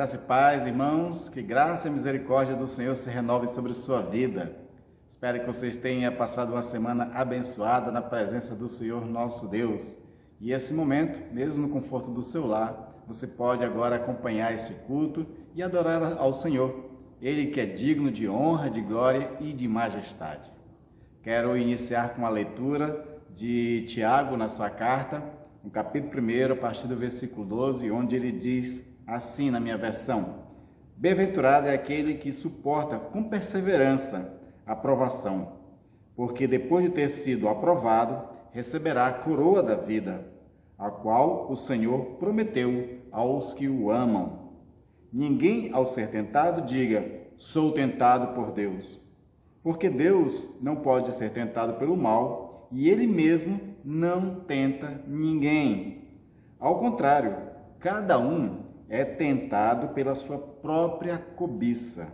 Graça e paz, irmãos, que graça e misericórdia do Senhor se renove sobre sua vida. Espero que vocês tenham passado uma semana abençoada na presença do Senhor nosso Deus. E esse momento, mesmo no conforto do seu lar, você pode agora acompanhar esse culto e adorar ao Senhor, Ele que é digno de honra, de glória e de majestade. Quero iniciar com a leitura de Tiago na sua carta, no capítulo 1, a partir do versículo 12, onde ele diz assim na minha versão: Bem-aventurado é aquele que suporta com perseverança a provação, porque depois de ter sido aprovado, receberá a coroa da vida, a qual o Senhor prometeu aos que o amam. Ninguém, ao ser tentado, diga: sou tentado por Deus, porque Deus não pode ser tentado pelo mal e Ele mesmo não tenta ninguém. Ao contrário, cada um é tentado pela sua própria cobiça.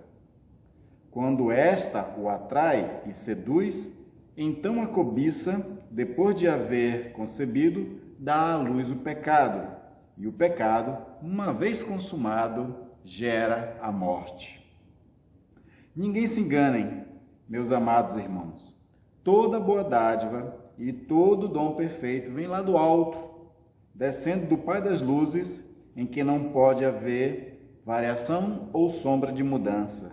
Quando esta o atrai e seduz, então a cobiça, depois de haver concebido, dá à luz o pecado. E o pecado, uma vez consumado, gera a morte. Ninguém se enganem, meus amados irmãos. Toda boa dádiva e todo dom perfeito vem lá do alto, descendo do Pai das luzes, em que não pode haver variação ou sombra de mudança.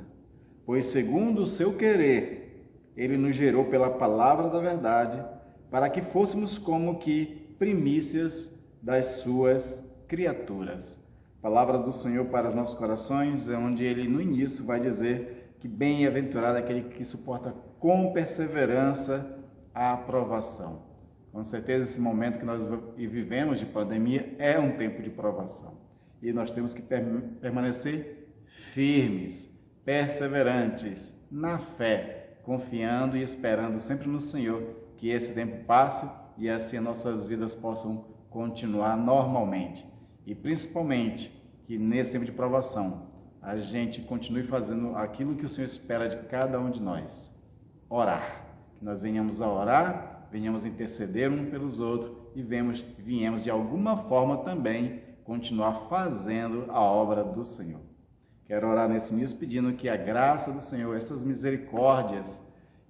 Pois, segundo o seu querer, Ele nos gerou pela palavra da verdade, para que fôssemos como que primícias das suas criaturas. Palavra do Senhor para os nossos corações, onde Ele no início vai dizer que bem-aventurado é aquele que suporta com perseverança a aprovação. Com certeza esse momento que nós vivemos de pandemia é um tempo de provação. E nós temos que permanecer firmes, perseverantes, na fé, confiando e esperando sempre no Senhor que esse tempo passe e assim nossas vidas possam continuar normalmente. E principalmente que nesse tempo de provação a gente continue fazendo aquilo que o Senhor espera de cada um de nós. Orar. Que nós venhamos a orar, venhamos interceder uns pelos outros e viemos de alguma forma também continuar fazendo a obra do Senhor. Quero orar nesse início pedindo que a graça do Senhor, essas misericórdias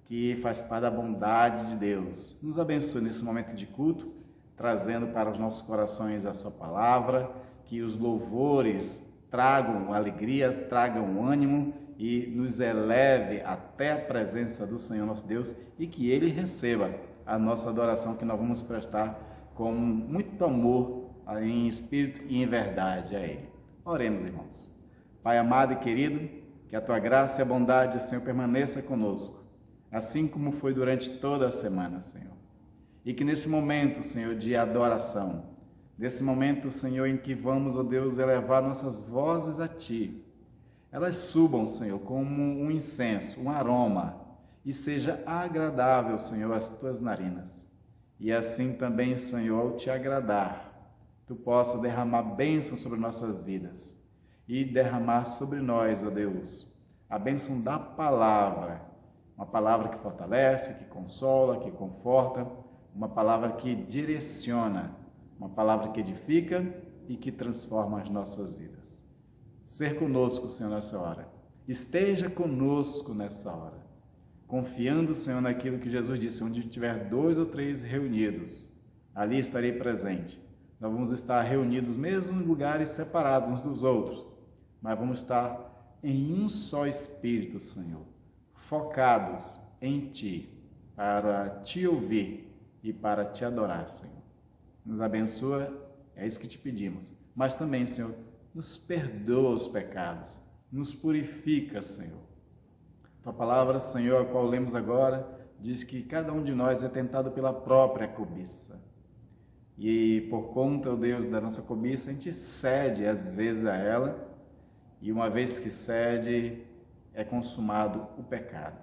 que faz parte da bondade de Deus, nos abençoe nesse momento de culto, trazendo para os nossos corações a sua palavra, que os louvores tragam alegria, tragam ânimo e nos eleve até a presença do Senhor nosso Deus e que Ele receba a nossa adoração que nós vamos prestar com muito amor em espírito e em verdade a Ele. Oremos, irmãos. Pai amado e querido, que a Tua graça e a bondade, Senhor, permaneça conosco, assim como foi durante toda a semana, Senhor. E que nesse momento, Senhor, de adoração, nesse momento, Senhor, em que vamos, ó Deus, elevar nossas vozes a Ti, elas subam, Senhor, como um incenso, um aroma, e seja agradável, Senhor, às Tuas narinas. E assim também, Senhor, ao Te agradar, Tu possa derramar bênção sobre nossas vidas e derramar sobre nós, ó Deus, a bênção da palavra, uma palavra que fortalece, que consola, que conforta, uma palavra que direciona, uma palavra que edifica e que transforma as nossas vidas. Ser conosco, Senhor, nessa hora. Esteja conosco nessa hora. Confiando, Senhor, naquilo que Jesus disse: onde tiver 2 ou 3 reunidos, ali estarei presente. Nós vamos estar reunidos mesmo em lugares separados uns dos outros, mas vamos estar em um só Espírito, Senhor, focados em Ti, para Te ouvir e para Te adorar, Senhor. Nos abençoa, é isso que Te pedimos. Mas também, Senhor, nos perdoa os pecados, nos purifica, Senhor. Tua palavra, Senhor, a qual lemos agora, diz que cada um de nós é tentado pela própria cobiça. E por conta, ó Deus, da nossa cobiça, a gente cede às vezes a ela, e uma vez que cede, é consumado o pecado.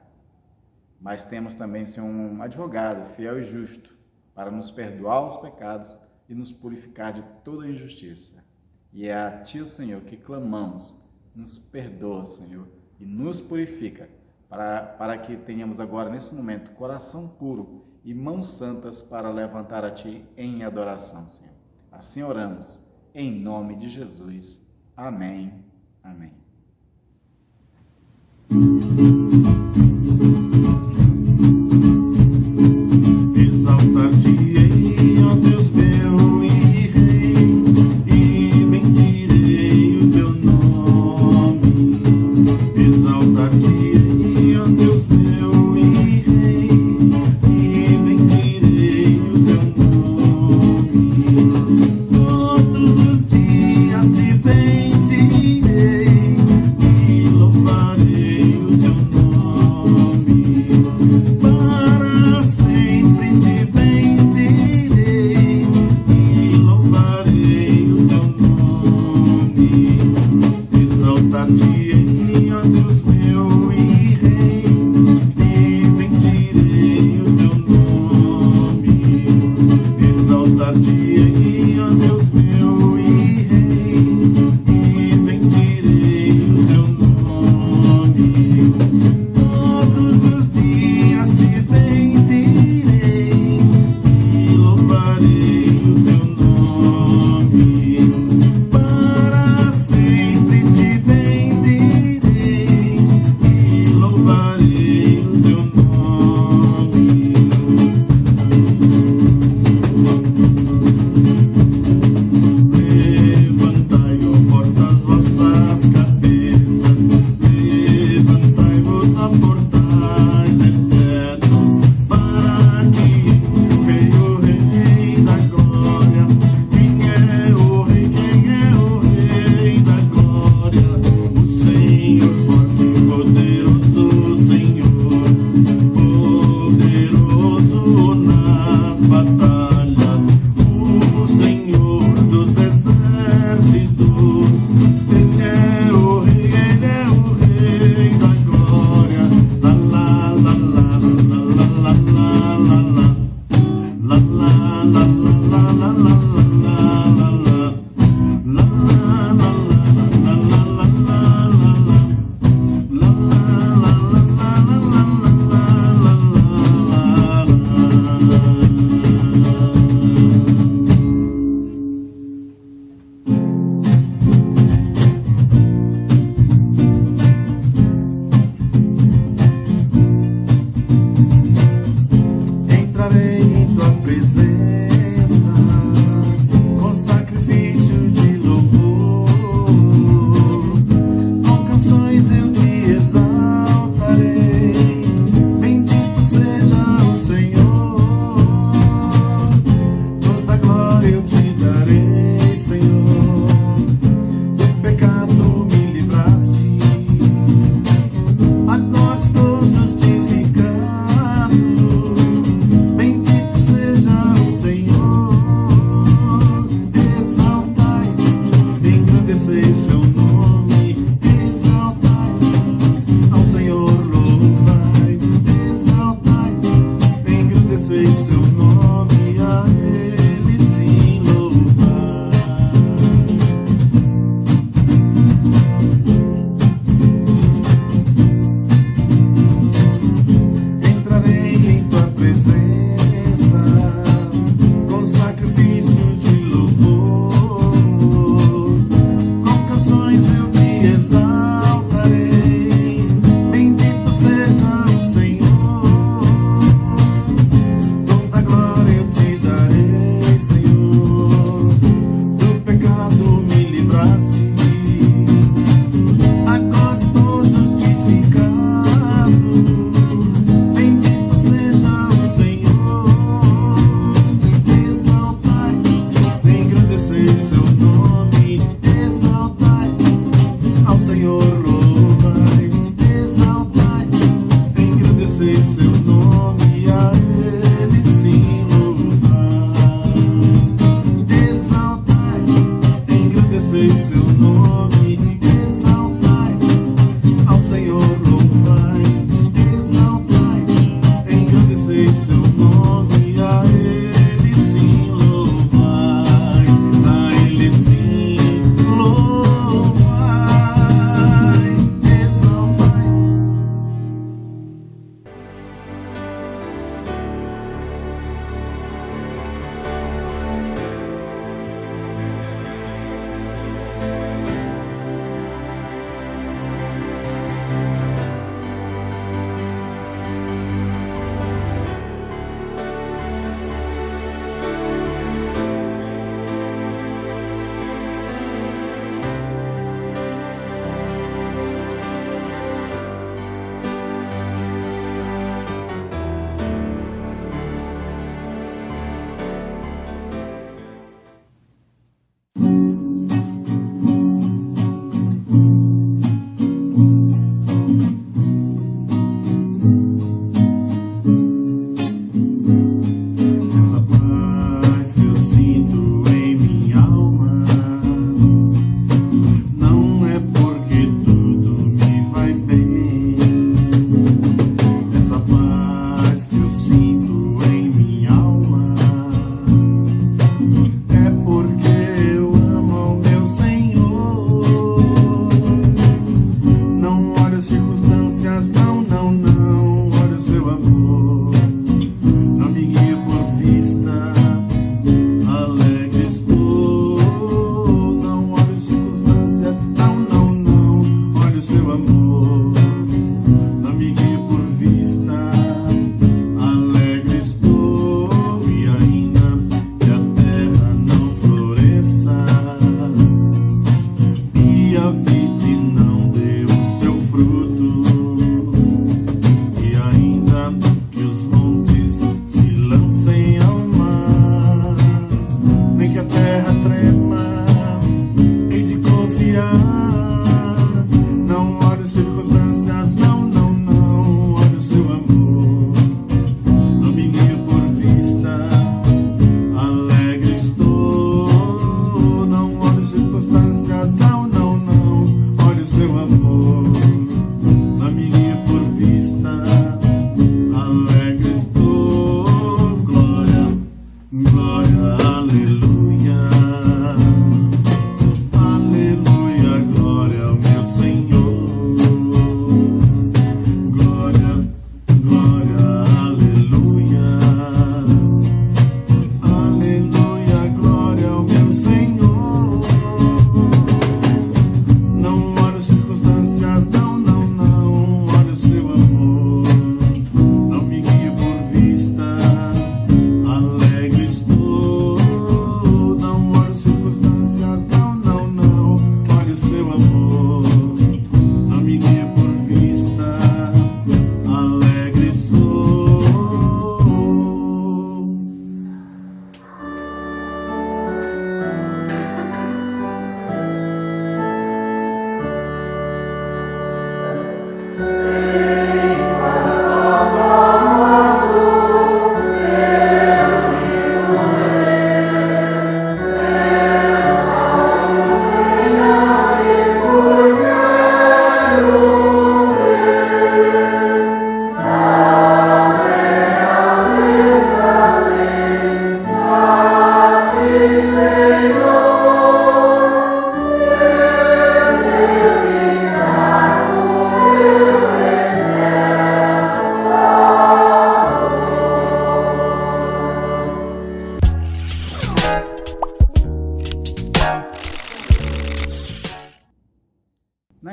Mas temos também, Senhor, um advogado fiel e justo para nos perdoar os pecados e nos purificar de toda injustiça. E é a Ti, Senhor, que clamamos. Nos perdoa, Senhor, e nos purifica, para que tenhamos agora, nesse momento, coração puro e mãos santas para levantar a Ti em adoração, Senhor. Assim oramos, em nome de Jesus. Amém Amém. Exaltar-te-ei, ó Deus meu e Rei, e bendirei o teu nome. Exaltar-te-ei, ó Deus meu e Rei, e bendirei o teu nome. Todos os dias te bendirei e louvarei o teu nome.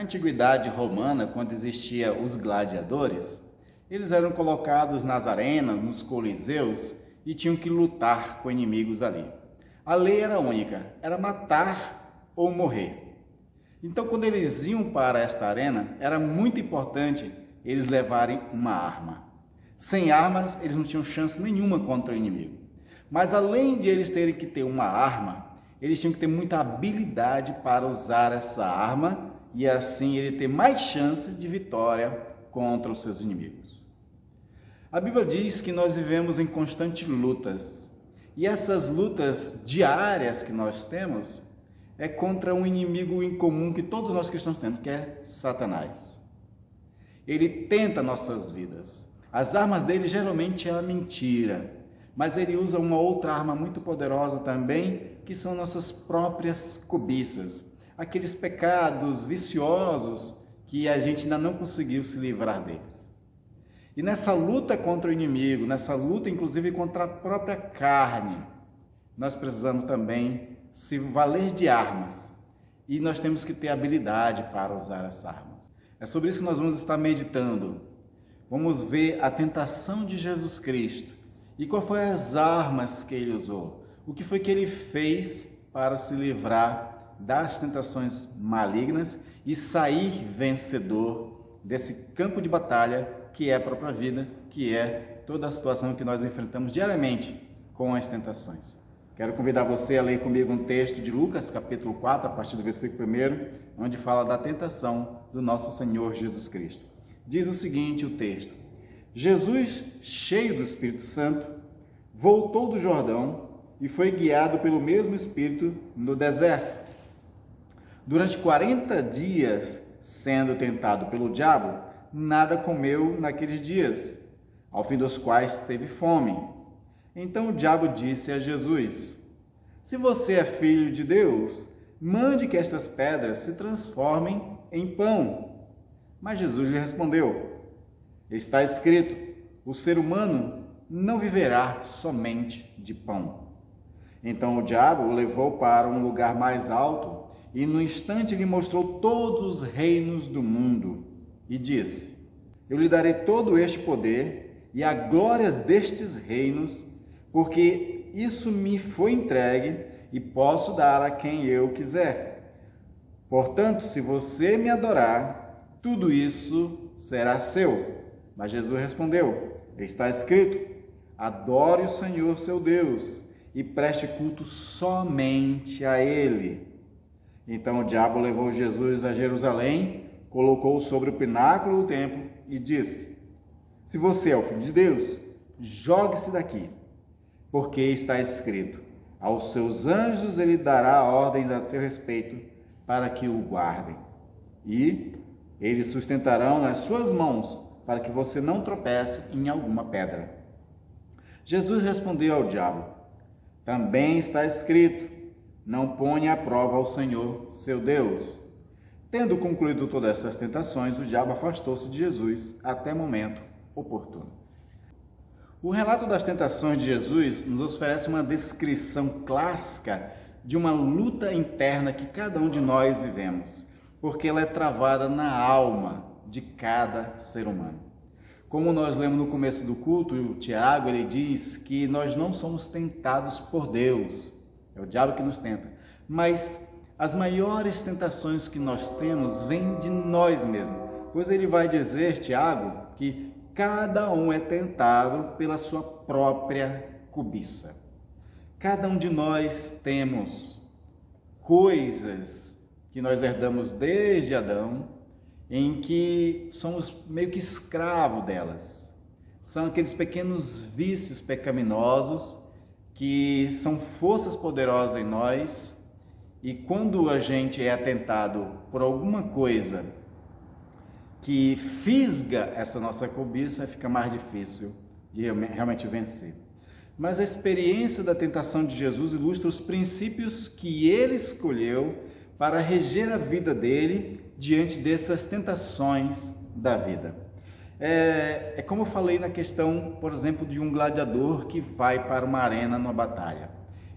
antiguidade romana, quando existiam os gladiadores, eles eram colocados nas arenas, nos coliseus e tinham que lutar com inimigos ali. A lei era única, era matar ou morrer. Então, quando eles iam para esta arena, era muito importante eles levarem uma arma. Sem armas, eles não tinham chance nenhuma contra o inimigo. Mas além de eles terem que ter uma arma, eles tinham que ter muita habilidade para usar essa arma e assim ele ter mais chances de vitória contra os seus inimigos. A Bíblia diz que nós vivemos em constantes lutas. E essas lutas diárias que nós temos é contra um inimigo em comum que todos nós cristãos temos, que é Satanás. Ele tenta nossas vidas. As armas dele geralmente é a mentira, mas ele usa uma outra arma muito poderosa também, que são nossas próprias cobiças, aqueles pecados viciosos que a gente ainda não conseguiu se livrar deles. E nessa luta contra o inimigo, nessa luta inclusive contra a própria carne, nós precisamos também se valer de armas, e nós temos que ter habilidade para usar as armas. É sobre isso que nós vamos estar meditando. Vamos ver a tentação de Jesus Cristo e qual foi as armas que ele usou, o que foi que ele fez para se livrar das tentações malignas e sair vencedor desse campo de batalha que é a própria vida, que é toda a situação que nós enfrentamos diariamente com as tentações. Quero convidar você a ler comigo um texto de Lucas, capítulo 4, a partir do versículo 1, onde fala da tentação do nosso Senhor Jesus Cristo. Diz o seguinte o texto: Jesus, cheio do Espírito Santo, voltou do Jordão e foi guiado pelo mesmo Espírito no deserto. Durante 40 dias, sendo tentado pelo diabo, nada comeu naqueles dias, ao fim dos quais teve fome. Então o diabo disse a Jesus: se você é filho de Deus, mande que estas pedras se transformem em pão. Mas Jesus lhe respondeu: está escrito, o ser humano não viverá somente de pão. Então o diabo o levou para um lugar mais alto e no instante lhe mostrou todos os reinos do mundo e disse: eu lhe darei todo este poder e a glórias destes reinos, porque isso me foi entregue e posso dar a quem eu quiser. Portanto, se você me adorar, tudo isso será seu. Mas Jesus respondeu: está escrito, adore o Senhor seu Deus e preste culto somente a Ele. Então o diabo levou Jesus a Jerusalém, colocou-o sobre o pináculo do templo e disse: se você é o Filho de Deus, jogue-se daqui, porque está escrito, aos seus anjos ele dará ordens a seu respeito para que o guardem, e eles sustentarão nas suas mãos para que você não tropece em alguma pedra. Jesus respondeu ao diabo: também está escrito, não ponha à prova ao Senhor, seu Deus. Tendo concluído todas essas tentações, o diabo afastou-se de Jesus até momento oportuno. O relato das tentações de Jesus nos oferece uma descrição clássica de uma luta interna que cada um de nós vivemos, porque ela é travada na alma de cada ser humano. Como nós lemos no começo do culto, o Tiago ele diz que nós não somos tentados por Deus, é o diabo que nos tenta, mas as maiores tentações que nós temos vêm de nós mesmos, pois ele vai dizer, Tiago, que cada um é tentado pela sua própria cobiça. Cada um de nós temos coisas que nós herdamos desde Adão, em que somos meio que escravos delas. São aqueles pequenos vícios pecaminosos que são forças poderosas em nós, e quando a gente é tentado por alguma coisa que fisga essa nossa cobiça, fica mais difícil de realmente vencer. Mas a experiência da tentação de Jesus ilustra os princípios que ele escolheu para reger a vida dele diante dessas tentações da vida. É como eu falei na questão, por exemplo, de um gladiador que vai para uma arena numa batalha.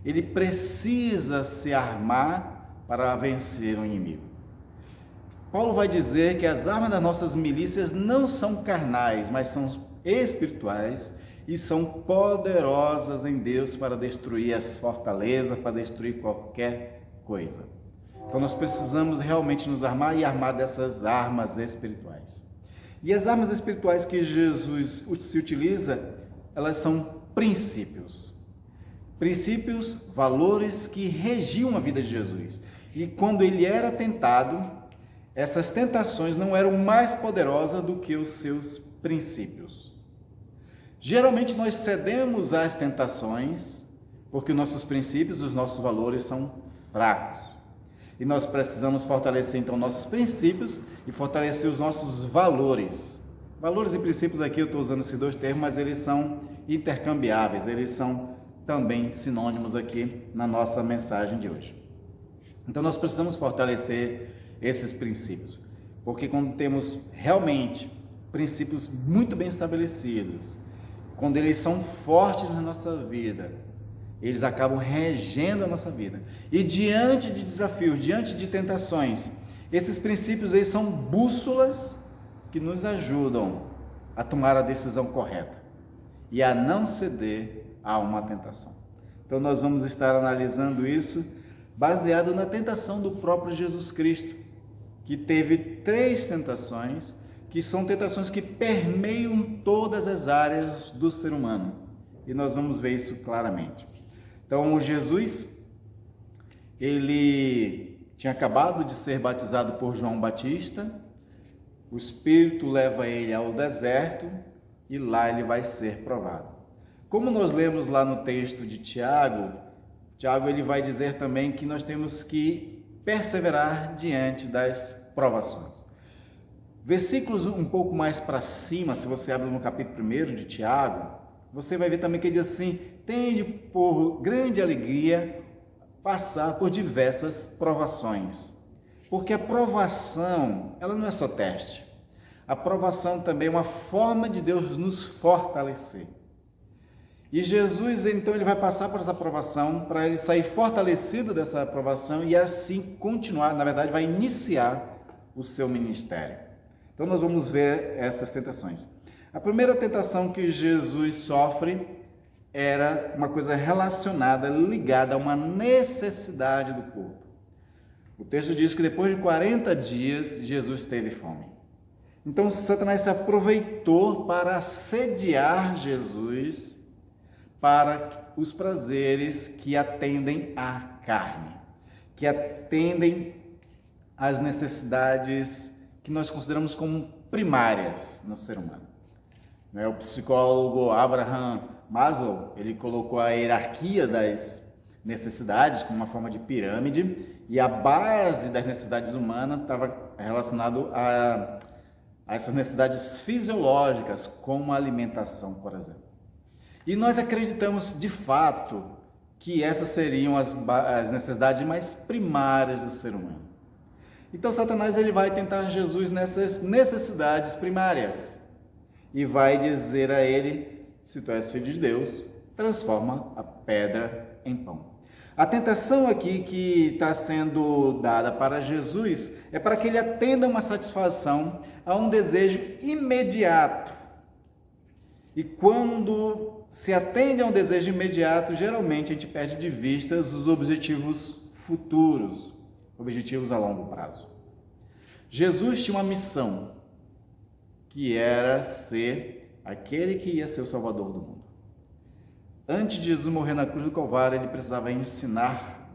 Ele precisa se armar para vencer o inimigo. Paulo vai dizer que as armas das nossas milícias não são carnais, mas são espirituais e são poderosas em Deus para destruir as fortalezas, para destruir qualquer coisa. Então nós precisamos realmente nos armar e armar dessas armas espirituais. E as armas espirituais que Jesus se utiliza, elas são princípios. Princípios, valores que regiam a vida de Jesus. E quando ele era tentado, essas tentações não eram mais poderosas do que os seus princípios. Geralmente nós cedemos às tentações porque nossos princípios, os nossos valores são fracos. E nós precisamos fortalecer então nossos princípios e fortalecer os nossos valores. Valores e princípios aqui eu estou usando esses dois termos, mas eles são intercambiáveis, eles são também sinônimos aqui na nossa mensagem de hoje. Então nós precisamos fortalecer esses princípios, porque quando temos realmente princípios muito bem estabelecidos, quando eles são fortes na nossa vida, eles acabam regendo a nossa vida. E diante de desafios, diante de tentações, esses princípios eles são bússolas que nos ajudam a tomar a decisão correta e a não ceder a uma tentação. Então nós vamos estar analisando isso baseado na tentação do próprio Jesus Cristo, que teve 3 tentações, que são tentações que permeiam todas as áreas do ser humano. E nós vamos ver isso claramente. Então, Jesus, ele tinha acabado de ser batizado por João Batista, o Espírito leva ele ao deserto e lá ele vai ser provado. Como nós lemos lá no texto de Tiago ele vai dizer também que nós temos que perseverar diante das provações. Versículos um pouco mais para cima, se você abre no capítulo 1 de Tiago, você vai ver também que ele diz assim: tende por grande alegria passar por diversas provações. Porque a provação, ela não é só teste. A provação também é uma forma de Deus nos fortalecer. E Jesus, então, ele vai passar por essa provação para ele sair fortalecido dessa provação e assim continuar, na verdade, vai iniciar o seu ministério. Então, nós vamos ver essas tentações. A primeira tentação que Jesus sofre era uma coisa relacionada, ligada a uma necessidade do corpo. O texto diz que depois de 40 dias, Jesus teve fome. Então, Satanás se aproveitou para assediar Jesus para os prazeres que atendem à carne, que atendem às necessidades que nós consideramos como primárias no ser humano. O psicólogo Abraham Maslow, ele colocou a hierarquia das necessidades como uma forma de pirâmide e a base das necessidades humanas estava relacionado a essas necessidades fisiológicas, como a alimentação, por exemplo. E nós acreditamos, de fato, que essas seriam as necessidades mais primárias do ser humano. Então, Satanás ele vai tentar Jesus nessas necessidades primárias e vai dizer a ele: se tu és filho de Deus, transforma a pedra em pão. A tentação aqui que está sendo dada para Jesus é para que ele atenda uma satisfação a um desejo imediato. E quando se atende a um desejo imediato, geralmente a gente perde de vista os objetivos futuros, objetivos a longo prazo. Jesus tinha uma missão, que era ser aquele que ia ser o Salvador do mundo. Antes de Jesus morrer na cruz do Calvário, ele precisava ensinar,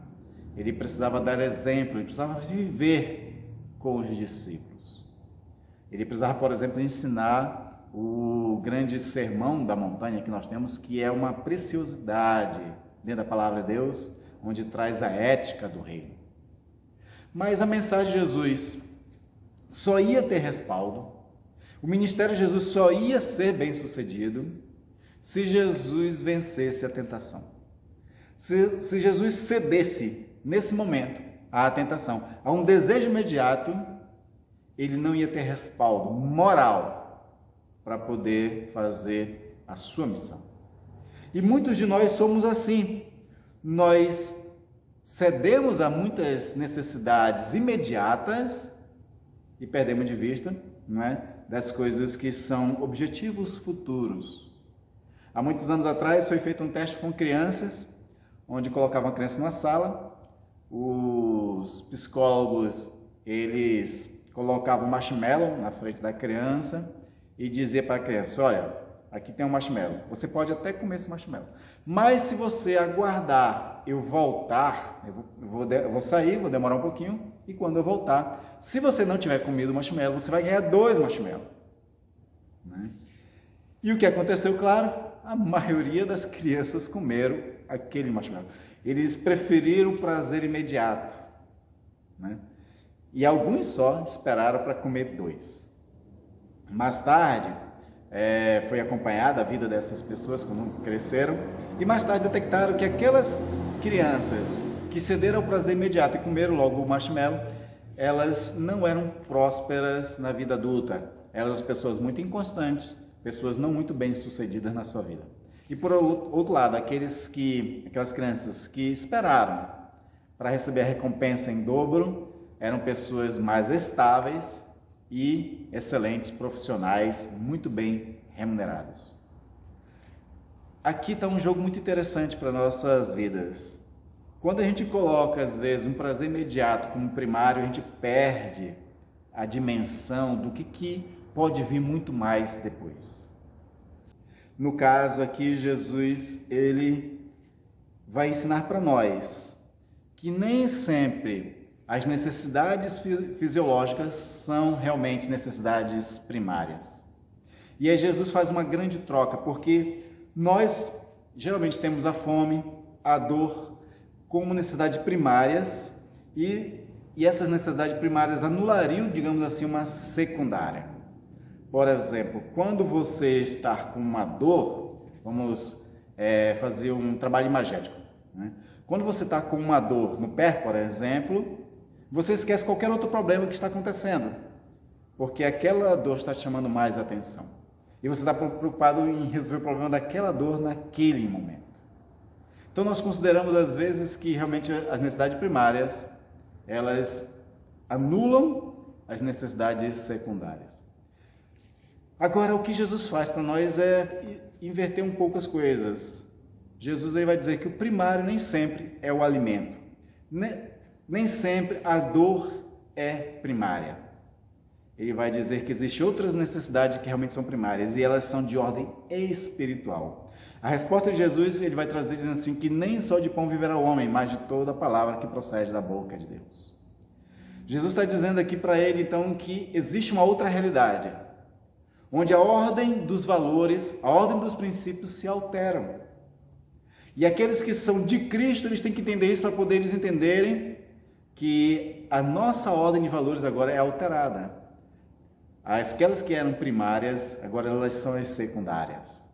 ele precisava dar exemplo, ele precisava viver com os discípulos. Ele precisava, por exemplo, ensinar o grande sermão da montanha que nós temos, que é uma preciosidade dentro da palavra de Deus, onde traz a ética do reino. Mas a mensagem de Jesus só ia ter respaldo, o ministério de Jesus só ia ser bem sucedido se Jesus vencesse a tentação. Se Jesus cedesse nesse momento à tentação, a um desejo imediato, ele não ia ter respaldo moral para poder fazer a sua missão. E muitos de nós somos assim. Nós cedemos a muitas necessidades imediatas e perdemos de vista, não é, das coisas que são objetivos futuros. Há muitos anos atrás foi feito um teste com crianças, onde colocavam a criança numa sala, os psicólogos, eles colocavam marshmallow na frente da criança e dizia para a criança, olha, aqui tem um marshmallow, você pode até comer esse marshmallow, mas se você aguardar eu voltar, eu vou sair, vou demorar um pouquinho, e quando eu voltar, se você não tiver comido o marshmallow, você vai ganhar 2 marshmallows. Né? E o que aconteceu, claro, a maioria das crianças comeram aquele marshmallow. Eles preferiram o prazer imediato. Né? E alguns só esperaram para comer 2. Mais tarde, foi acompanhada a vida dessas pessoas quando cresceram, e mais tarde detectaram que aquelas crianças que cederam ao prazer imediato e comeram logo o marshmallow, elas não eram prósperas na vida adulta. Eram pessoas muito inconstantes, pessoas não muito bem sucedidas na sua vida. E por outro lado, aquelas crianças que esperaram para receber a recompensa em dobro, eram pessoas mais estáveis e excelentes profissionais, muito bem remunerados. Aqui está um jogo muito interessante para nossas vidas. Quando a gente coloca, às vezes, um prazer imediato como primário, a gente perde a dimensão do que pode vir muito mais depois. No caso aqui, Jesus, ele vai ensinar para nós que nem sempre as necessidades fisiológicas são realmente necessidades primárias. E aí Jesus faz uma grande troca, porque nós geralmente temos a fome, a dor como necessidades primárias e essas necessidades primárias anulariam, digamos assim, uma secundária. Por exemplo, quando você está com uma dor, vamos fazer um trabalho imagético, né? Quando você está com uma dor no pé, por exemplo, você esquece qualquer outro problema que está acontecendo, porque aquela dor está te chamando mais atenção. E você está preocupado em resolver o problema daquela dor naquele momento. Então nós consideramos às vezes que realmente as necessidades primárias, elas anulam as necessidades secundárias. Agora, o que Jesus faz para nós é inverter um pouco as coisas. Jesus aí vai dizer que o primário nem sempre é o alimento. Nem sempre a dor é primária. Ele vai dizer que existem outras necessidades que realmente são primárias e elas são de ordem espiritual. A resposta de Jesus, ele vai trazer dizendo assim que nem só de pão viverá o homem, mas de toda a palavra que procede da boca de Deus. Jesus está dizendo aqui para ele então que existe uma outra realidade, onde a ordem dos valores, a ordem dos princípios se alteram. E aqueles que são de Cristo, eles têm que entender isso para poder eles entenderem que a nossa ordem de valores agora é alterada. Aquelas que eram primárias, agora elas são as secundárias.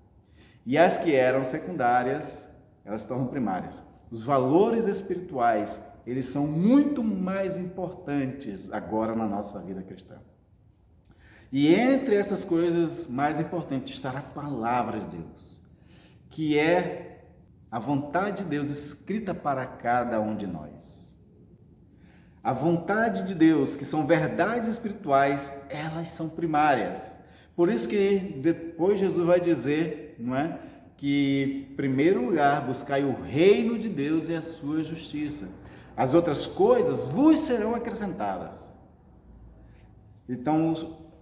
E as que eram secundárias, elas se tornam primárias. Os valores espirituais, eles são muito mais importantes agora na nossa vida cristã. E entre essas coisas mais importantes está a palavra de Deus, que é a vontade de Deus escrita para cada um de nós. A vontade de Deus, que são verdades espirituais, elas são primárias. Por isso que depois Jesus vai dizer, não é, que em primeiro lugar buscai o reino de Deus e a sua justiça. As outras coisas vos serão acrescentadas. Então,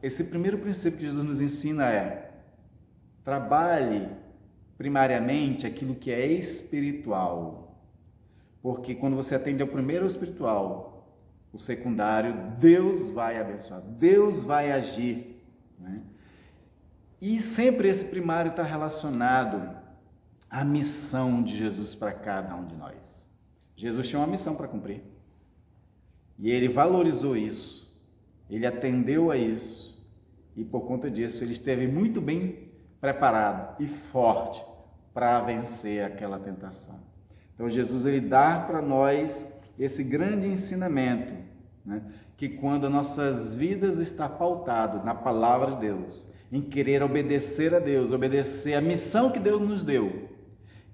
esse primeiro princípio que Jesus nos ensina é: trabalhe primariamente aquilo que é espiritual. Porque quando você atende ao primeiro espiritual, o secundário, Deus vai abençoar, Deus vai agir, né? E sempre esse primário está relacionado à missão de Jesus para cada um de nós. Jesus tinha uma missão para cumprir. E ele valorizou isso, ele atendeu a isso, e por conta disso ele esteve muito bem preparado e forte para vencer aquela tentação. Então Jesus ele dá para nós esse grande ensinamento, né? Que quando as nossas vidas estão pautadas na palavra de Deus, em querer obedecer a Deus, obedecer a missão que Deus nos deu,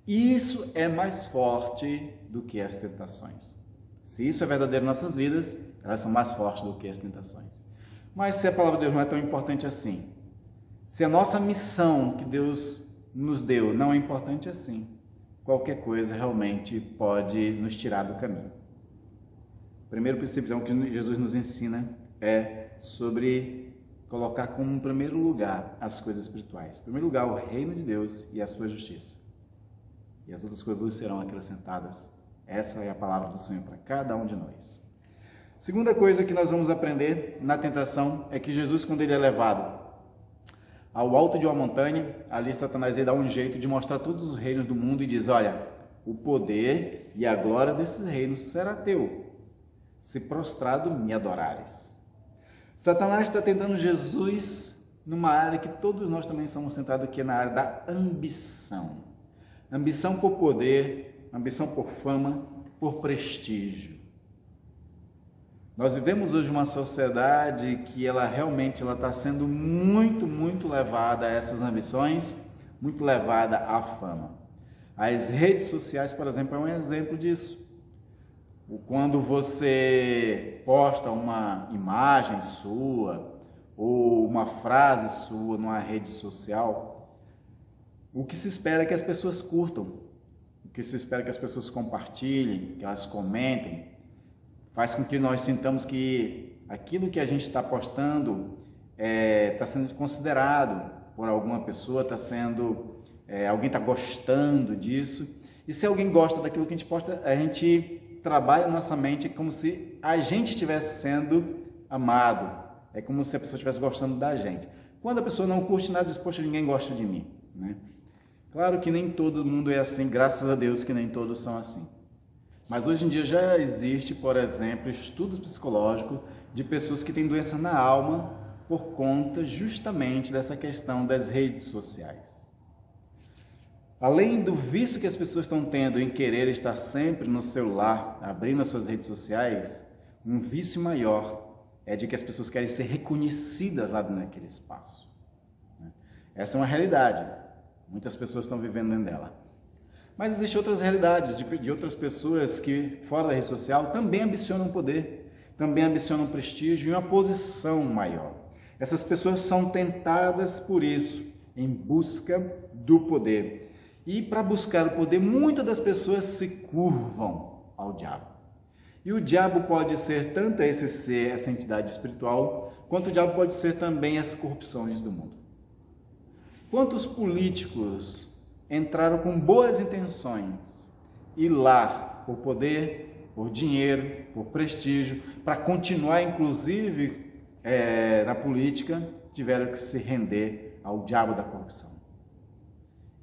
isso é mais forte do que as tentações. Se isso é verdadeiro em nossas vidas, elas são mais fortes do que as tentações. Mas se a palavra de Deus não é tão importante assim, se a nossa missão que Deus nos deu não é importante assim, qualquer coisa realmente pode nos tirar do caminho. O primeiro princípio então, que Jesus nos ensina é sobre colocar como primeiro lugar as coisas espirituais. Em primeiro lugar, o reino de Deus e a sua justiça. E as outras coisas serão acrescentadas. Essa é a palavra do Senhor para cada um de nós. Segunda coisa que nós vamos aprender na tentação é que Jesus, quando ele é levado ao alto de uma montanha, ali Satanás dá um jeito de mostrar todos os reinos do mundo e diz: olha, o poder e a glória desses reinos será teu, se prostrado me adorares. Satanás está tentando Jesus numa área que todos nós também somos tentados, que é na área da ambição. Ambição por poder, ambição por fama, por prestígio. Nós vivemos hoje uma sociedade que ela realmente está sendo muito levada a essas ambições, muito levada à fama. As redes sociais, por exemplo, é um exemplo disso. Quando você posta uma imagem sua ou uma frase sua numa rede social, o que se espera é que as pessoas curtam, o que se espera é que as pessoas compartilhem, que elas comentem, faz com que nós sintamos que aquilo que a gente está postando está sendo considerado por alguma pessoa, alguém está gostando disso. E se alguém gosta daquilo que a gente posta, a gente trabalha a nossa mente como se a gente estivesse sendo amado. É como se a pessoa estivesse gostando da gente. Quando a pessoa não curte nada, diz: poxa, ninguém gosta de mim, né? Claro que nem todo mundo é assim, graças a Deus que nem todos são assim. Mas hoje em dia já existe, por exemplo, estudos psicológicos de pessoas que têm doença na alma por conta justamente dessa questão das redes sociais. Além do vício que as pessoas estão tendo em querer estar sempre no celular, abrindo as suas redes sociais, um vício maior é de que as pessoas querem ser reconhecidas lá naquele espaço. Essa é uma realidade. Muitas pessoas estão vivendo dentro dela. Mas existem outras realidades de outras pessoas que, fora da rede social, também ambicionam poder, também ambicionam prestígio e uma posição maior. Essas pessoas são tentadas por isso, em busca do poder. E para buscar o poder, muitas das pessoas se curvam ao diabo. E o diabo pode ser tanto esse ser, essa entidade espiritual, quanto o diabo pode ser também as corrupções do mundo. Quantos políticos entraram com boas intenções e lá por poder, por dinheiro, por prestígio, para continuar inclusive na política, tiveram que se render ao diabo da corrupção.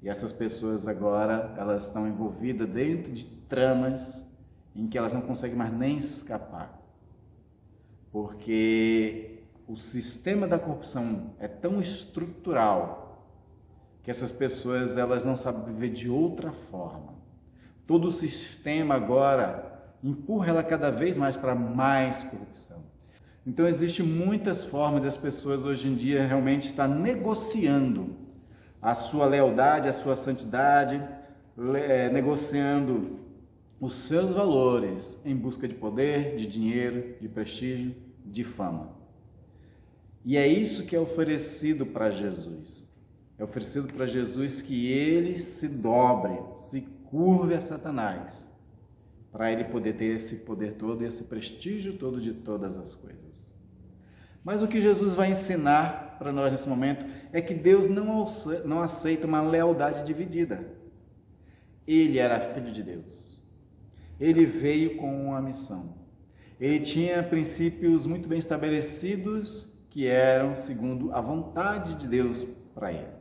E essas pessoas agora, elas estão envolvidas dentro de tramas em que elas não conseguem mais nem escapar. Porque o sistema da corrupção é tão estrutural que essas pessoas, elas não sabem viver de outra forma. Todo o sistema agora empurra ela cada vez mais para mais corrupção. Então, existem muitas formas das pessoas hoje em dia realmente estar negociando a sua lealdade, a sua santidade, negociando os seus valores em busca de poder, de dinheiro, de prestígio, de fama. E é isso que é oferecido para Jesus. É oferecido para Jesus que ele se dobre, se curve a Satanás, para ele poder ter esse poder todo e esse prestígio todo de todas as coisas. Mas o que Jesus vai ensinar para nós nesse momento é que Deus não aceita uma lealdade dividida. Ele era filho de Deus. Ele veio com uma missão. Ele tinha princípios muito bem estabelecidos que eram segundo a vontade de Deus para ele.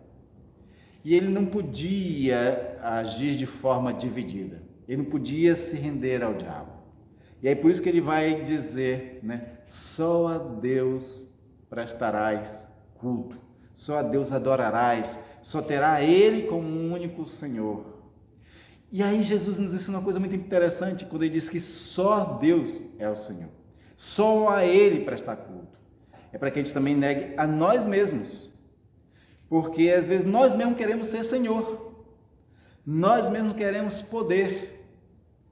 E ele não podia agir de forma dividida. Ele não podia se render ao diabo. E aí por isso que ele vai dizer, só a Deus prestarás culto, só a Deus adorarás, só terá Ele como único Senhor. E aí Jesus nos ensina uma coisa muito interessante, quando ele diz que só Deus é o Senhor, só a Ele prestar culto. É para que a gente também negue a nós mesmos, porque às vezes nós mesmos queremos ser Senhor, nós mesmos queremos poder.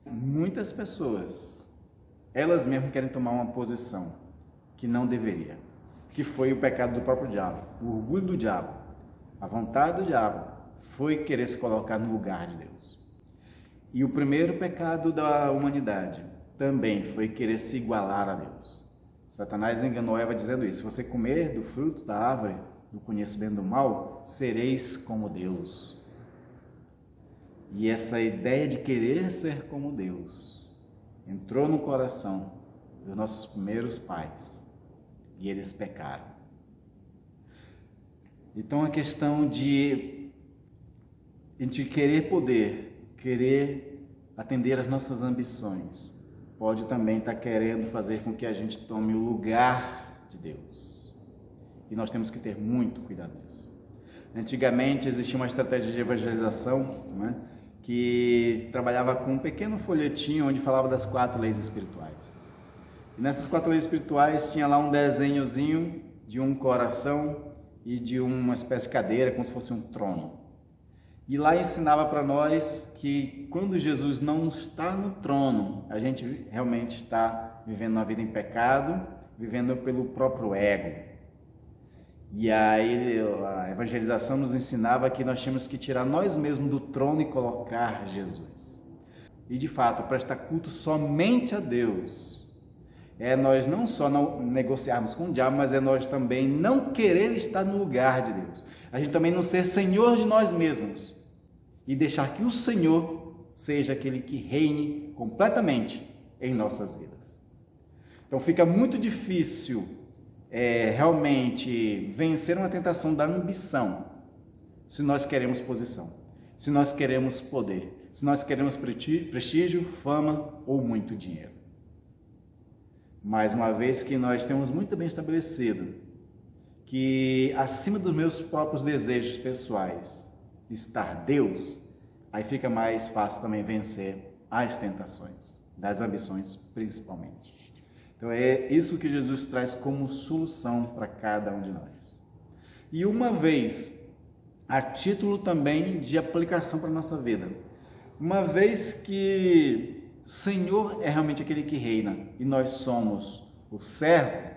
Muitas pessoas, elas mesmas querem tomar uma posição que não deveria. que foi o pecado do próprio diabo, o orgulho do diabo, a vontade do diabo foi querer se colocar no lugar de Deus. E o primeiro pecado da humanidade também foi querer se igualar a Deus. Satanás enganou Eva dizendo isso: se você comer do fruto da árvore do conhecimento do mal, sereis como Deus. E essa ideia de querer ser como Deus entrou no coração dos nossos primeiros pais e eles pecaram. Então a questão de a gente querer poder, querer atender às nossas ambições, pode também estar querendo fazer com que a gente tome o lugar de Deus. E nós temos que ter muito cuidado disso. Antigamente existia uma estratégia de evangelização, né, que trabalhava com um pequeno folhetinho onde falava das 4 leis espirituais. E nessas 4 leis espirituais tinha lá um desenhozinho de um coração e de uma espécie de cadeira, como se fosse um trono. E lá ensinava para nós que quando Jesus não está no trono, a gente realmente está vivendo uma vida em pecado, vivendo pelo próprio ego. E aí a evangelização nos ensinava que nós tínhamos que tirar nós mesmos do trono e colocar Jesus. E de fato, prestar culto somente a Deus é nós não só não negociarmos com o diabo, mas é nós também não querer estar no lugar de Deus. A gente também não ser senhor de nós mesmos e deixar que o Senhor seja aquele que reine completamente em nossas vidas. Então fica muito difícil realmente vencer uma tentação da ambição se nós queremos posição, se nós queremos poder, se nós queremos prestígio, fama ou muito dinheiro. Mais uma vez que nós temos muito bem estabelecido que acima dos meus próprios desejos pessoais está Deus, aí fica mais fácil também vencer as tentações, das ambições principalmente. Então é isso que Jesus traz como solução para cada um de nós. E uma vez, a título também de aplicação para a nossa vida, uma vez que o Senhor é realmente aquele que reina e nós somos o servo,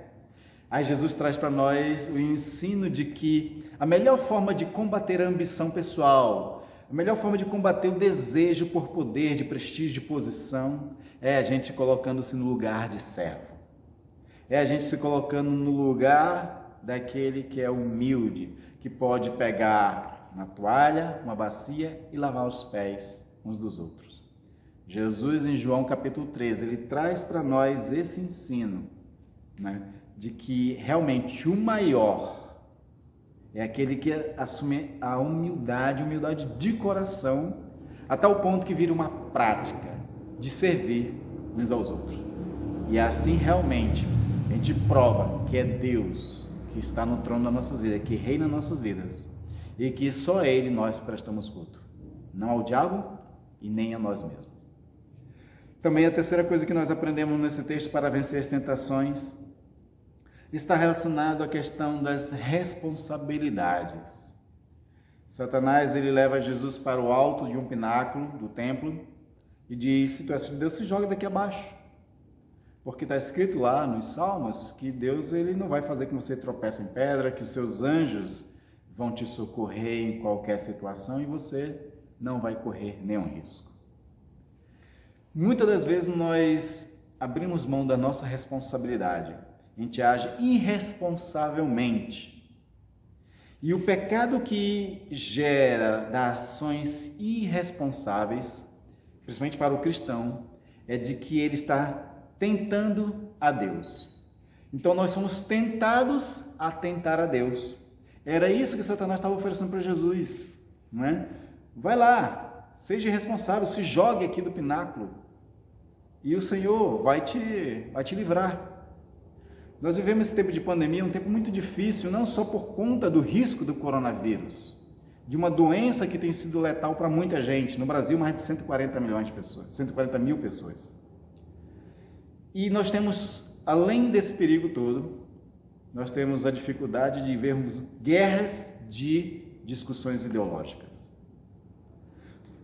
aí Jesus traz para nós o ensino de que a melhor forma de combater a ambição pessoal, a melhor forma de combater o desejo por poder, de prestígio, de posição, é a gente colocando-se no lugar de servo. É a gente se colocando no lugar daquele que é humilde, que pode pegar uma toalha, uma bacia e lavar os pés uns dos outros. Jesus, em João capítulo 13, ele traz para nós esse ensino, né, de que realmente o maior é aquele que assume a humildade de coração, a tal ponto que vira uma prática de servir uns aos outros. E assim realmente a gente prova que é Deus que está no trono das nossas vidas, que reina nas nossas vidas, e que só a Ele nós prestamos culto, não ao diabo e nem a nós mesmos. Também a terceira coisa que nós aprendemos nesse texto para vencer as tentações está relacionado à questão das responsabilidades. Satanás, ele leva Jesus para o alto de um pináculo do templo e diz: se tu és filho de Deus, se joga daqui abaixo. Porque está escrito lá nos Salmos que Deus, ele não vai fazer com que você tropece em pedra, que os seus anjos vão te socorrer em qualquer situação e você não vai correr nenhum risco. Muitas das vezes nós abrimos mão da nossa responsabilidade, a gente age irresponsavelmente. E o pecado que gera das ações irresponsáveis, principalmente para o cristão, é de que ele está tentando a Deus. Então nós somos tentados a tentar a Deus. Era isso que Satanás estava oferecendo para Jesus, não é? Vai lá, seja responsável, se jogue aqui do pináculo e o Senhor vai te livrar. Nós vivemos esse tempo de pandemia, um tempo muito difícil, não só por conta do risco do coronavírus, de uma doença que tem sido letal para muita gente. No Brasil, mais de 140 milhões de pessoas, 140 mil pessoas. E nós temos, além desse perigo todo, nós temos a dificuldade de vermos guerras de discussões ideológicas.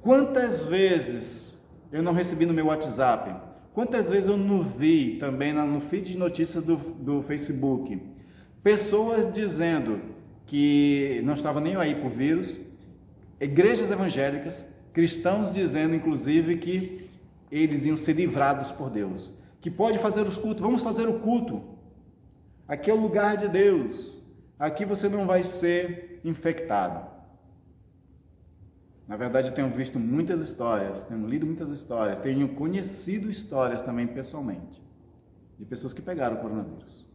Quantas vezes eu não recebi no meu WhatsApp, quantas vezes eu não vi também no feed de notícias do Facebook, Pessoas dizendo que não estavam nem aí por vírus, igrejas evangélicas, cristãos dizendo inclusive que eles iam ser livrados por Deus, que pode fazer os cultos, vamos fazer o culto, aqui é o lugar de Deus, aqui você não vai ser infectado. Na verdade, eu tenho visto muitas histórias, tenho lido muitas histórias, tenho conhecido histórias também pessoalmente, de pessoas que pegaram o coronavírus.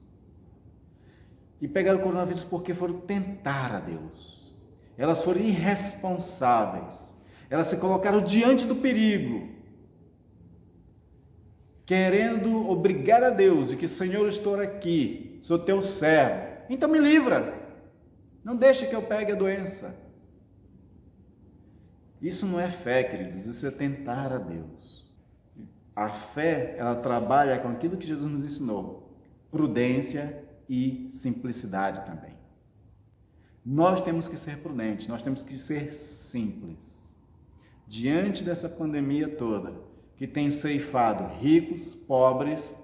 E pegaram o coronavírus porque foram tentar a Deus. Elas foram irresponsáveis. Elas se colocaram diante do perigo, querendo obrigar a Deus de que, Senhor, estou aqui, sou teu servo, então me livra, não deixe que eu pegue a doença. Isso não é fé, queridos, isso é tentar a Deus. A fé, ela trabalha com aquilo que Jesus nos ensinou, prudência e simplicidade também. Nós temos que ser prudentes, nós temos que ser simples. Diante dessa pandemia toda, que tem ceifado ricos, pobres,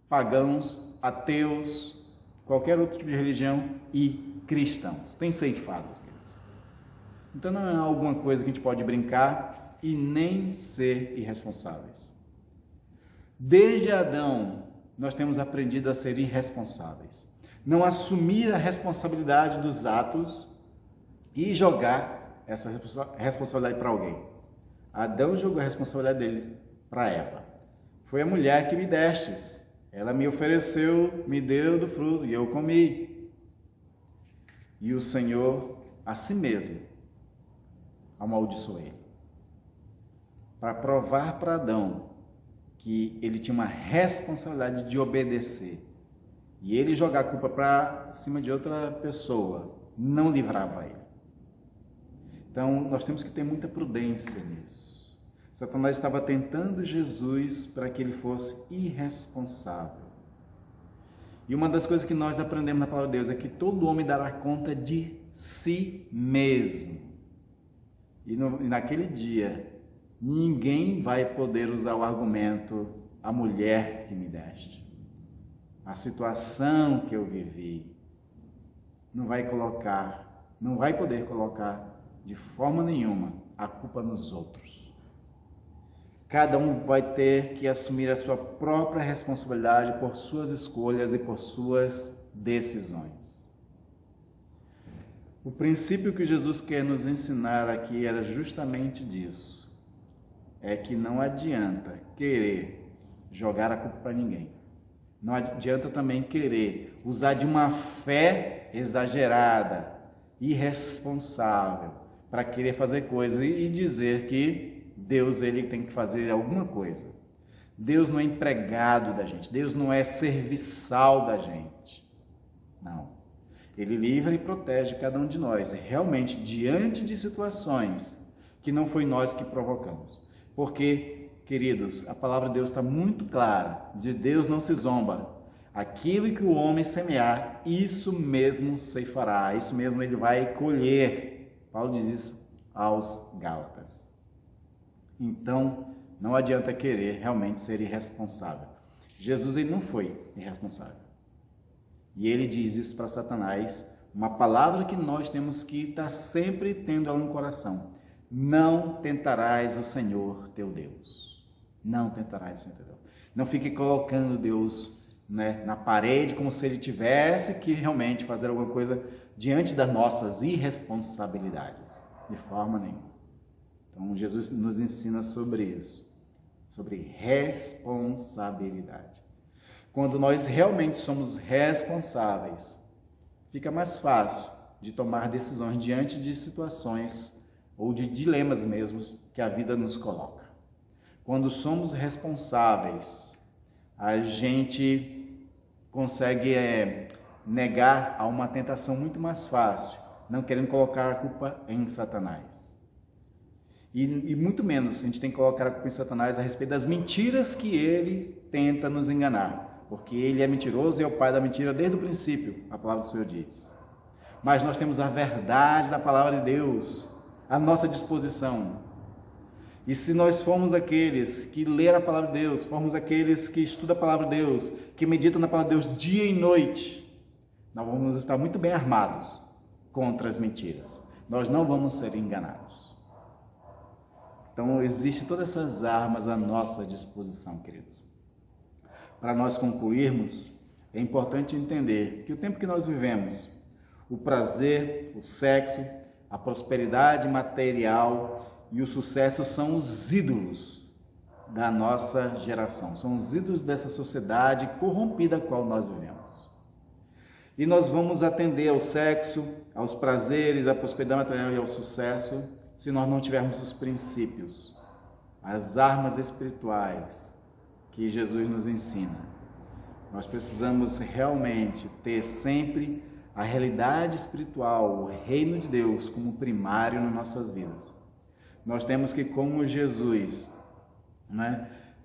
pagãos, ateus, qualquer outro tipo de religião e cristãos, tem ceifado. Então não é alguma coisa que a gente pode brincar e nem ser irresponsáveis. Desde Adão, nós temos aprendido a ser irresponsáveis. Não assumir a responsabilidade dos atos e jogar essa responsabilidade para alguém. Adão jogou a responsabilidade dele para Eva. Foi a mulher que me destes. Ela me ofereceu, me deu do fruto e eu comi. E o Senhor, a si mesmo, amaldiçoou ele, para provar para Adão que ele tinha uma responsabilidade de obedecer, e ele jogar a culpa para cima de outra pessoa não livrava ele. Então nós temos que ter muita prudência nisso. Satanás estava tentando Jesus para que ele fosse irresponsável. E uma das coisas que nós aprendemos na palavra de Deus é que todo homem dará conta de si mesmo. E naquele dia, ninguém vai poder usar o argumento, a mulher que me deste, a situação que eu vivi, não vai poder colocar de forma nenhuma a culpa nos outros. Cada um vai ter que assumir a sua própria responsabilidade por suas escolhas e por suas decisões. O princípio que Jesus quer nos ensinar aqui era justamente disso. É que não adianta querer jogar a culpa para ninguém. Não adianta também querer usar de uma fé exagerada, irresponsável, para querer fazer coisas e dizer que Deus ele tem que fazer alguma coisa. Deus não é empregado da gente, Deus não é serviçal da gente. Não. Ele livra e protege cada um de nós, realmente diante de situações que não foi nós que provocamos. Porque, queridos, a palavra de Deus está muito clara, de Deus não se zomba. Aquilo que o homem semear, isso mesmo ceifará, isso mesmo ele vai colher. Paulo diz isso aos Gálatas. Então, não adianta querer realmente ser irresponsável. Jesus ele não foi irresponsável. E ele diz isso para Satanás, uma palavra que nós temos que estar sempre tendo ela no coração. Não tentarás o Senhor teu Deus. Não tentarás o Senhor teu Deus. Não fique colocando Deus, na parede como se ele tivesse que realmente fazer alguma coisa diante das nossas irresponsabilidades. De forma nenhuma. Então Jesus nos ensina sobre isso. Sobre responsabilidade. Quando nós realmente somos responsáveis, fica mais fácil de tomar decisões diante de situações ou de dilemas mesmos que a vida nos coloca. Quando somos responsáveis, a gente consegue negar a uma tentação muito mais fácil, não querendo colocar a culpa em Satanás. E muito menos a gente tem que colocar a culpa em Satanás a respeito das mentiras que ele tenta nos enganar. Porque ele é mentiroso e é o pai da mentira desde o princípio, a palavra do Senhor diz. Mas nós temos a verdade da palavra de Deus à nossa disposição. E se nós formos aqueles que lê a palavra de Deus, formos aqueles que estudam a palavra de Deus, que meditam na palavra de Deus dia e noite, Nós vamos estar muito bem armados contra as mentiras. Nós não vamos ser enganados. Então, existem todas essas armas à nossa disposição, queridos. Para nós concluirmos, é importante entender que o tempo que nós vivemos, o prazer, o sexo, a prosperidade material e o sucesso são os ídolos da nossa geração, são os ídolos dessa sociedade corrompida a qual nós vivemos. E nós vamos atender ao sexo, aos prazeres, à prosperidade material e ao sucesso, se nós não tivermos os princípios, as armas espirituais que Jesus nos ensina. Nós precisamos realmente ter sempre a realidade espiritual, o reino de Deus como primário nas nossas vidas. Nós temos que, como Jesus,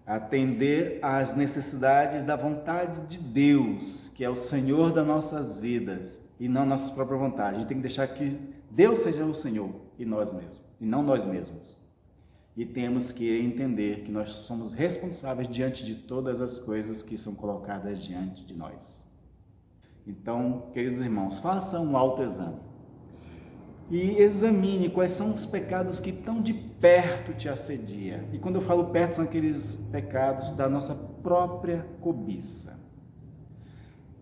atender às necessidades da vontade de Deus, que é o Senhor das nossas vidas, e não nossa própria vontade. A gente tem que deixar que Deus seja o Senhor e nós mesmos, e não nós mesmos. E temos que entender que nós somos responsáveis diante de todas as coisas que são colocadas diante de nós. Então, queridos irmãos, faça um autoexame e examine quais são os pecados que tão de perto te assediam. E quando eu falo perto, são aqueles pecados da nossa própria cobiça.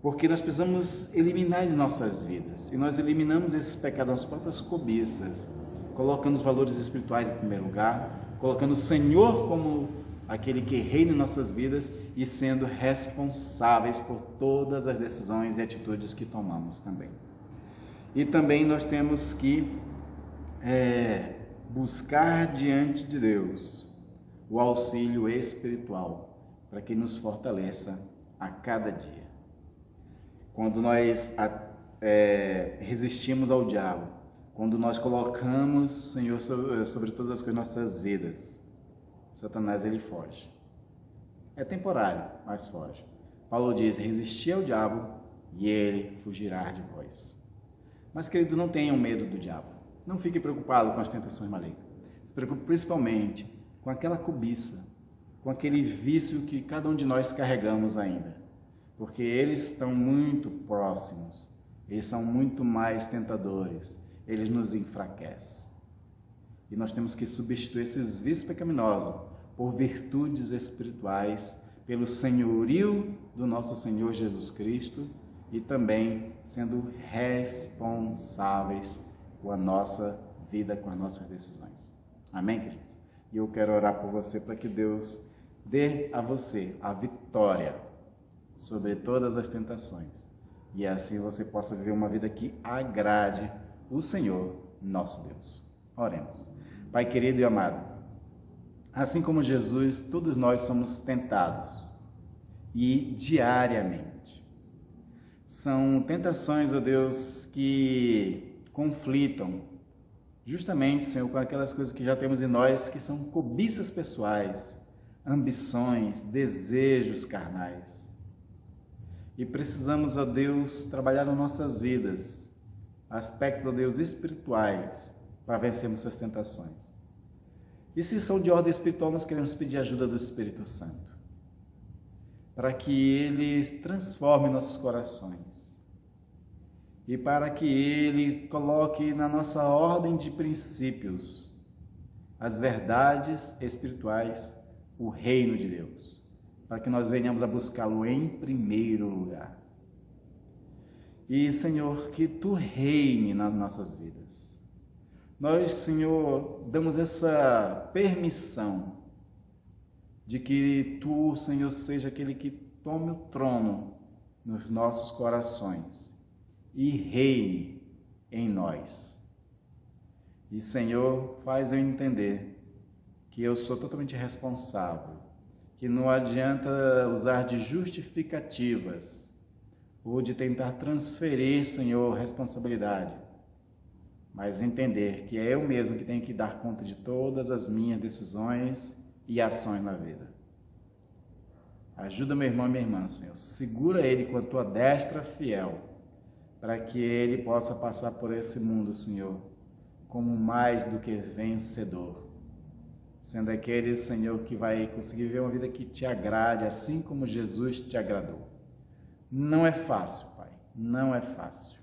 Porque nós precisamos eliminar de nossas vidas. E nós eliminamos esses pecados das próprias cobiças, colocando os valores espirituais em primeiro lugar, colocando o Senhor como aquele que reina em nossas vidas e sendo responsáveis por todas as decisões e atitudes que tomamos também. E também nós temos que buscar diante de Deus o auxílio espiritual para que nos fortaleça a cada dia. Quando nós resistimos ao diabo, quando nós colocamos o Senhor sobre todas as coisas em nossas vidas, Satanás ele foge. É temporário, mas foge. Paulo diz: resisti ao diabo e ele fugirá de vós. Mas, querido, não tenham medo do diabo. Não fique preocupado com as tentações malignas. Se preocupe principalmente com aquela cobiça, com aquele vício que cada um de nós carregamos ainda. Porque eles estão muito próximos, eles são muito mais tentadores, eles nos enfraquecem. E nós temos que substituir esses vícios pecaminosos por virtudes espirituais, pelo senhorio do nosso Senhor Jesus Cristo e também sendo responsáveis com a nossa vida, com as nossas decisões. Amém, queridos? E eu quero orar por você para que Deus dê a você a vitória sobre todas as tentações e assim você possa viver uma vida que agrade o Senhor, nosso Deus. Oremos. Pai querido e amado, assim como Jesus, todos nós somos tentados e diariamente. São tentações, ó Deus, que conflitam justamente, Senhor, com aquelas coisas que já temos em nós, que são cobiças pessoais, ambições, desejos carnais. E precisamos, ó Deus, trabalhar nas nossas vidas aspectos, ó Deus, espirituais para vencermos essas tentações. E se são de ordem espiritual, nós queremos pedir a ajuda do Espírito Santo para que Ele transforme nossos corações e para que Ele coloque na nossa ordem de princípios as verdades espirituais, o reino de Deus, para que nós venhamos a buscá-lo em primeiro lugar. E, Senhor, que Tu reine nas nossas vidas. Nós, Senhor, damos essa permissão de que Tu, Senhor, seja aquele que tome o trono nos nossos corações e reine em nós. E, Senhor, faz eu entender que eu sou totalmente responsável, que não adianta usar de justificativas ou de tentar transferir, Senhor, responsabilidade, mas entender que é eu mesmo que tenho que dar conta de todas as minhas decisões e ações na vida. Ajuda meu irmão e minha irmã, Senhor. Segura ele com a Tua destra fiel, para que ele possa passar por esse mundo, Senhor, como mais do que vencedor, sendo aquele, Senhor, que vai conseguir viver uma vida que Te agrade, assim como Jesus Te agradou. Não é fácil, Pai, não é fácil,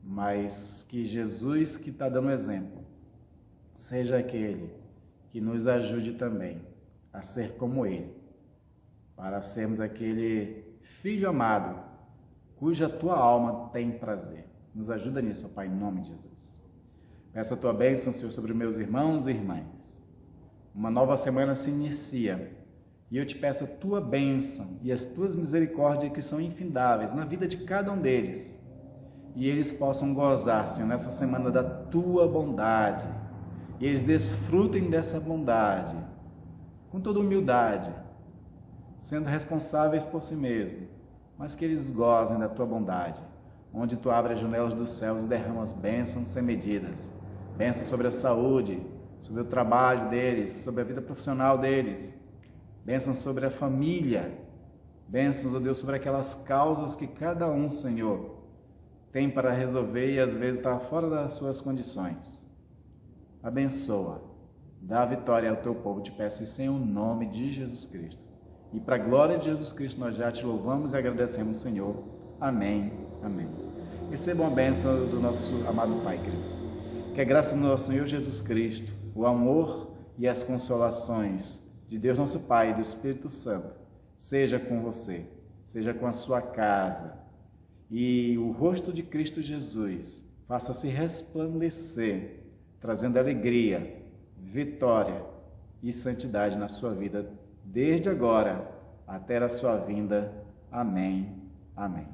mas que Jesus, que está dando exemplo, seja aquele que nos ajude também a ser como Ele, para sermos aquele filho amado, cuja tua alma tem prazer. Nos ajuda nisso, ó Pai, em nome de Jesus. Peço a tua bênção, Senhor, sobre meus irmãos e irmãs. Uma nova semana se inicia e eu te peço a tua bênção e as tuas misericórdias que são infindáveis na vida de cada um deles. E eles possam gozar, Senhor, nessa semana da tua bondade. E eles desfrutem dessa bondade com toda humildade, sendo responsáveis por si mesmos, mas que eles gozem da tua bondade, onde tu abres as janelas dos céus e derramas bênçãos sem medidas. Bênçãos sobre a saúde, sobre o trabalho deles, sobre a vida profissional deles. Bênçãos sobre a família. Bênçãos, ó Deus, sobre aquelas causas que cada um, Senhor, tem para resolver e às vezes está fora das suas condições. Abençoa, dá vitória ao teu povo, te peço isso em nome de Jesus Cristo. E para a glória de Jesus Cristo nós já te louvamos e agradecemos, Senhor. Amém, amém. Recebam a bênção do nosso amado Pai, queridos. Que a graça do nosso Senhor Jesus Cristo, o amor e as consolações de Deus nosso Pai e do Espírito Santo seja com você, seja com a sua casa. E o rosto de Cristo Jesus faça-se resplandecer, trazendo alegria, vitória e santidade na sua vida, desde agora até a sua vinda. Amém. Amém.